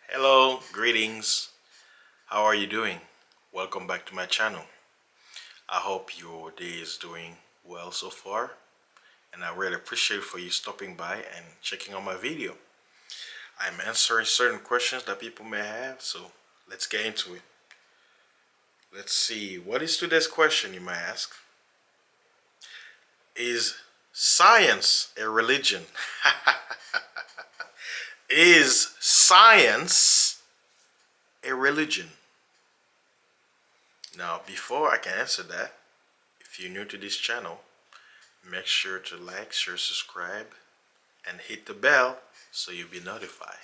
Hello, greetings. How are you doing? Welcome back to my channel. I hope your day is doing well so far, and I really appreciate for you stopping by and checking out my video. I'm answering certain questions that people may have, so let's get into it. Let's see, what is today's question, you might ask? Is science a religion? Is science a religion? Now, before I can answer that, if you're new to this channel, make sure to like, share, subscribe, and hit the bell so you'll be notified.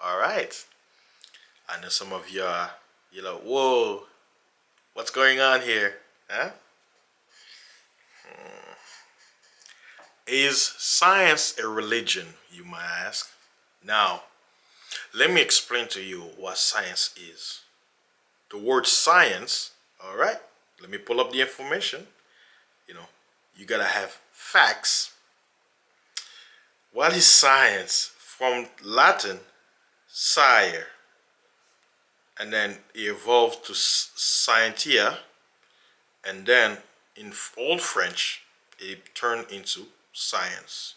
Alright. I know some of you are, you're like, whoa, what's going on here? Huh? Is science a religion, you might ask? Now, let me explain to you what science is. The word science, alright, let me pull up the information. You gotta have facts. What is science? From Latin, sciere, and then it evolved to scientia, and then in Old French, it turned into science.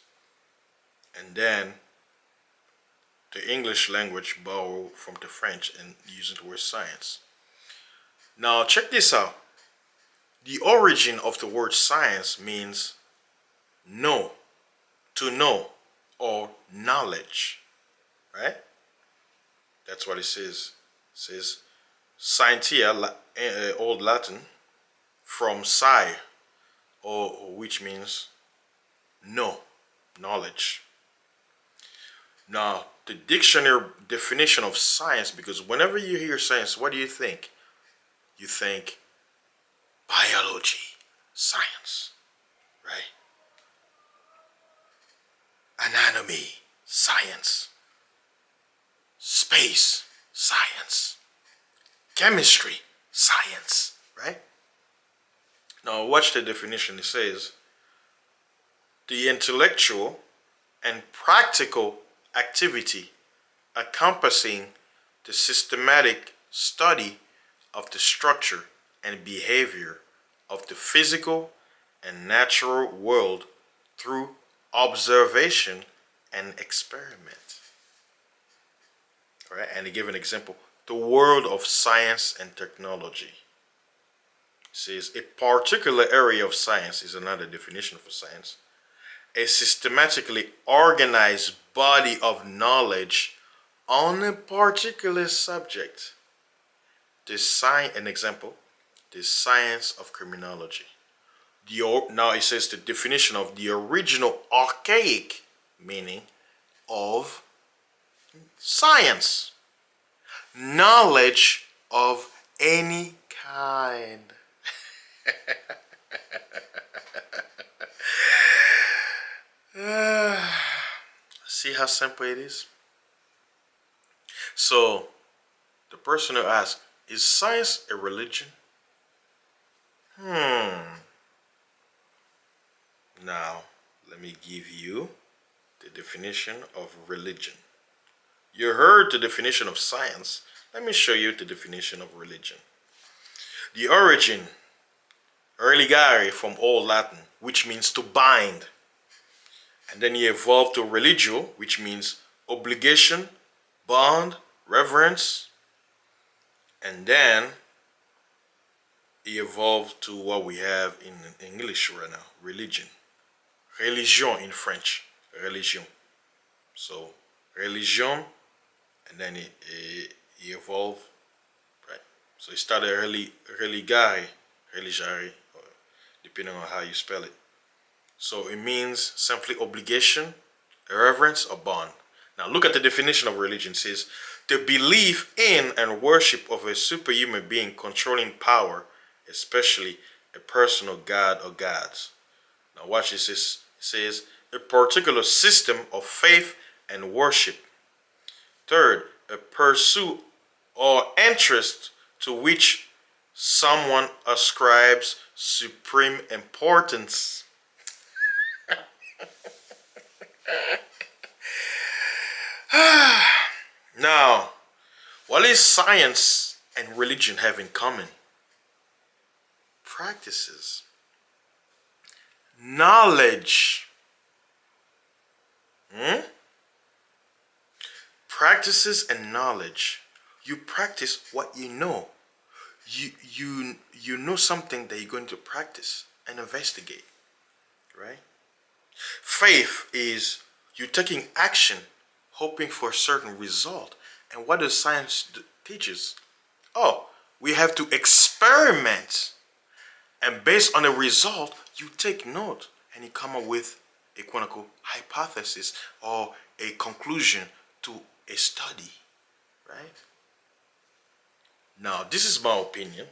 And then the English language borrowed from the French and using the word science. Now check this out. The origin of the word science means know, to know, or knowledge, right? That's what it says. It says scientia, Old Latin, from sci, or which means know, knowledge. Now, the dictionary definition of science, because whenever you hear science, what do you think? You think biology, science, right? Anatomy, science. Space, science. Chemistry, science, right? Now watch the definition. It says the intellectual and practical activity encompassing the systematic study of the structure and behavior of the physical and natural world through observation and experiment. All right, and to give an example, the world of science and technology. It says a particular area of science is another definition for science. A systematically organized body of knowledge on a particular subject. An example, the science of criminology. Now it says the definition of the original archaic meaning of science. Knowledge of any kind. See how simple it is? So, the person who asked, is science a religion? Now, let me give you the definition of religion. You heard the definition of science. Let me show you the definition of religion. The origin, religare from Old Latin, which means to bind. And then he evolved to religio, which means obligation, bond, reverence. And then he evolved to what we have in English right now, religion. Religion in French, religion. So, religion, and then it evolved, right? So it started religare, depending on how you spell it. So it means simply obligation, reverence, or bond. Now look at the definition of religion. It says, the belief in and worship of a superhuman being controlling power, especially a personal god or gods. Now watch this. It says, a particular system of faith and worship. Third, a pursuit or interest to which someone ascribes supreme importance. is science and religion have in common? Practices. Knowledge. Practices and knowledge. You practice what you know. You know something that you're going to practice and investigate, right? Faith is you taking action, hoping for a certain result. And what does science teaches? Oh, we have to experiment, and based on the result, you take note and you come up with a quote unquote hypothesis or a conclusion to a study, right? Now, this is my opinion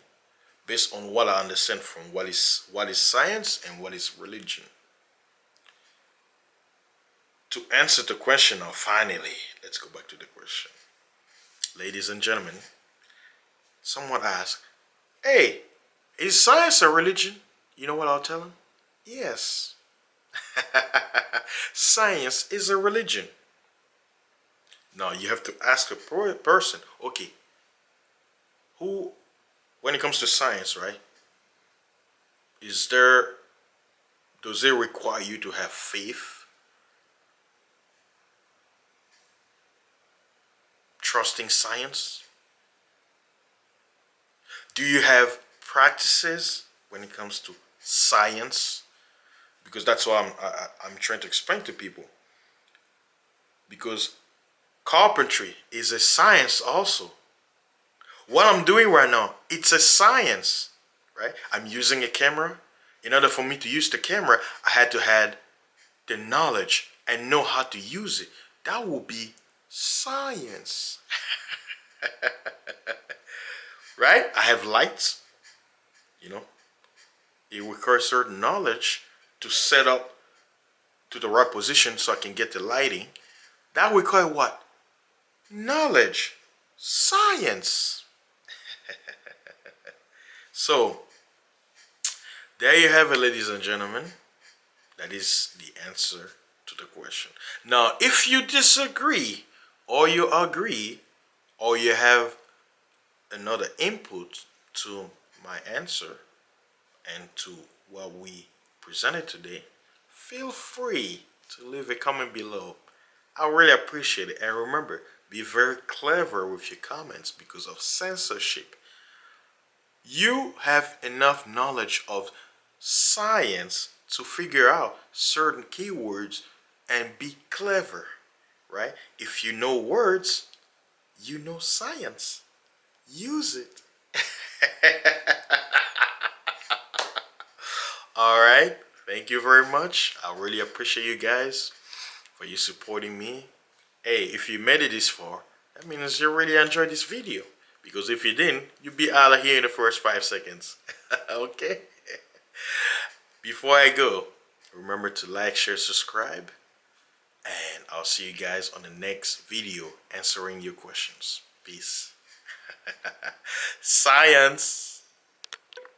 based on what I understand from what is science and what is religion. To answer the question now, finally, let's go back to the question. Ladies and gentlemen, someone asked, hey, is science a religion? You know what I'll tell them? Yes. Science is a religion. Now you have to ask a person, okay, who, when it comes to science, right, does it require you to have faith, trusting science? Do you have practices when it comes to science? Because that's what I'm trying to explain to people. Because carpentry is a science also. What I'm doing right now, it's a science, right? I'm using a camera. In order for me to use the camera, I had to have the knowledge and know how to use it. That will be science. Right? I have lights, you know. It requires certain knowledge to set up to the right position so I can get the lighting. That requires what? Knowledge. Science. So, there you have it, ladies and gentlemen. That is the answer to the question. Now, if you disagree, or you agree, or you have another input to my answer and to what we presented today, feel free to leave a comment below. I really appreciate it. And remember, be very clever with your comments because of censorship. You have enough knowledge of science to figure out certain keywords and be clever, right? If you know words, you know science. Use it. All right. Thank you very much. I really appreciate you guys for you supporting me. Hey, if you made it this far, that means you really enjoyed this video. Because if you didn't, you'd be out of here in the first 5 seconds. Okay? Before I go, remember to like, share, subscribe. And I'll see you guys on the next video answering your questions. Peace. Science.